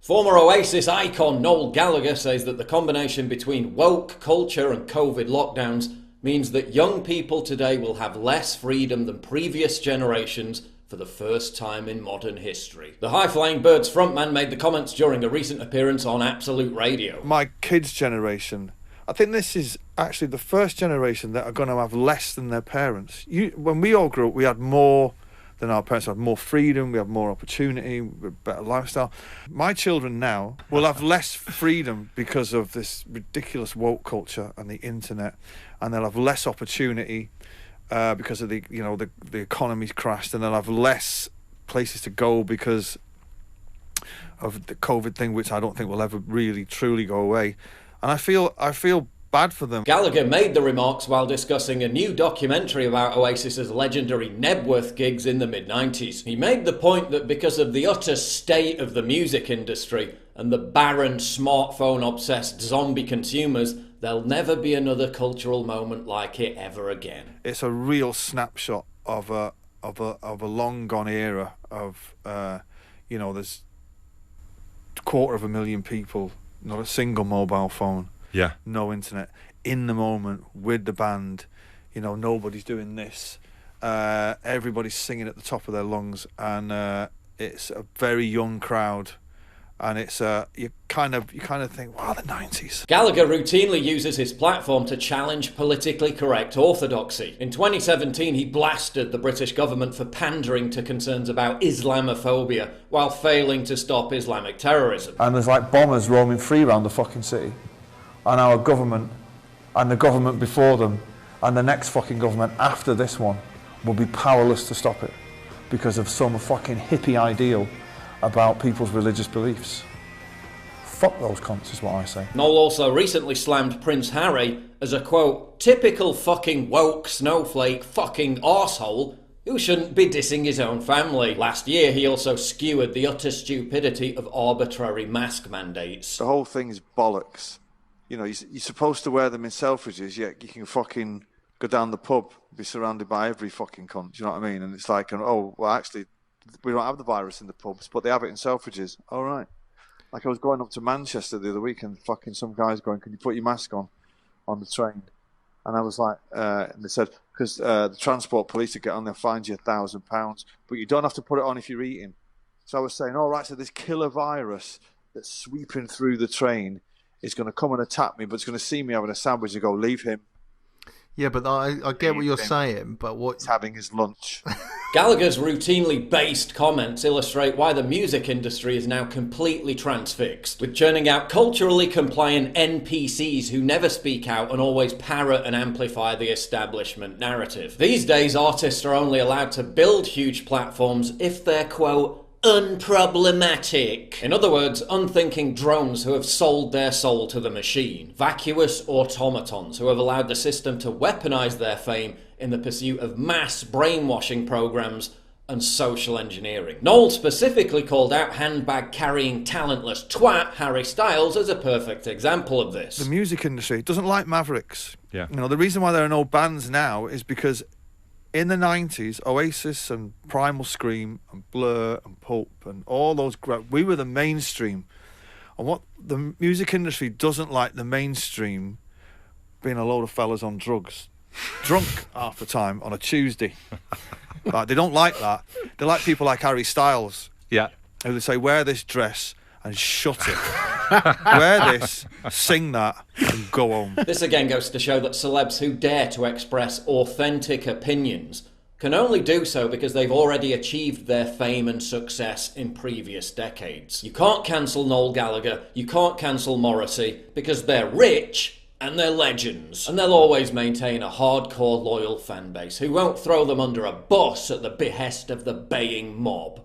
Former Oasis icon Noel Gallagher says that the combination between woke culture and COVID lockdowns means that young people today will have less freedom than previous generations for the first time in modern history. The High Flying Birds frontman made the comments during a recent appearance on Absolute Radio. My kids' generation, I think this is actually the first generation that are going to have less than their parents. When we all grew up, we had more than our parents. We had more freedom, we had more opportunity, better lifestyle. My children now will have less freedom because of this ridiculous woke culture and the internet, and they'll have less opportunity because of the economy's crashed, and they'll have less places to go because of the COVID thing, which I don't think will ever really truly go away. And I feel bad for them. Gallagher made the remarks while discussing a new documentary about Oasis's legendary Nebworth gigs in the mid-90s. He made the point that because of the utter state of the music industry and the barren, smartphone-obsessed zombie consumers, there'll never be another cultural moment like it ever again. It's a real snapshot of a long-gone era of, there's 250,000 people, not a single mobile phone. Yeah. No internet, in the moment with the band, nobody's doing this. Everybody's singing at the top of their lungs, and it's a very young crowd, and it's you kind of think, wow, the 90s. Gallagher routinely uses his platform to challenge politically correct orthodoxy. In 2017, he blasted the British government for pandering to concerns about Islamophobia while failing to stop Islamic terrorism. And there's like bombers roaming free around the fucking city. And our government, and the government before them, and the next fucking government after this one will be powerless to stop it because of some fucking hippie ideal about people's religious beliefs. Fuck those cunts is what I say. Noel also recently slammed Prince Harry as a, quote, typical fucking woke snowflake fucking arsehole who shouldn't be dissing his own family. Last year, he also skewered the utter stupidity of arbitrary mask mandates. The whole thing is bollocks. You're supposed to wear them in Selfridges, yet you can fucking go down the pub, be surrounded by every fucking cunt, do you know what I mean? And it's like, actually, we don't have the virus in the pubs, but they have it in Selfridges. All right. Like, I was going up to Manchester the other week, and fucking some guys going, can you put your mask on the train? And I was like, and they said, because the transport police will get on, they'll find you £1,000, but you don't have to put it on if you're eating. So I was saying, all right, so this killer virus that's sweeping through the train is going to come and attack me, but it's going to see me having a sandwich and go, leave him. Yeah, but I get what you're saying, but He's having his lunch. Gallagher's routinely based comments illustrate why the music industry is now completely transfixed, with churning out culturally compliant NPCs who never speak out and always parrot and amplify the establishment narrative. These days, artists are only allowed to build huge platforms if they're, quote, unproblematic. In other words, unthinking drones who have sold their soul to the machine. Vacuous automatons who have allowed the system to weaponize their fame in the pursuit of mass brainwashing programs and social engineering. Noel specifically called out handbag-carrying talentless twat Harry Styles as a perfect example of this. The music industry doesn't like mavericks. Yeah. The reason why there are no bands now is because in the 90s, Oasis and Primal Scream and Blur and Pulp and all those, we were the mainstream. And what the music industry doesn't like the mainstream being a load of fellas on drugs, drunk half the time on a Tuesday. Like, they don't like that. They like people like Harry Styles. Yeah. Who they say, wear this dress and shut it. Wear this, sing that, and go home. This again goes to show that celebs who dare to express authentic opinions can only do so because they've already achieved their fame and success in previous decades. You can't cancel Noel Gallagher, you can't cancel Morrissey, because they're rich and they're legends. And they'll always maintain a hardcore loyal fan base who won't throw them under a bus at the behest of the baying mob.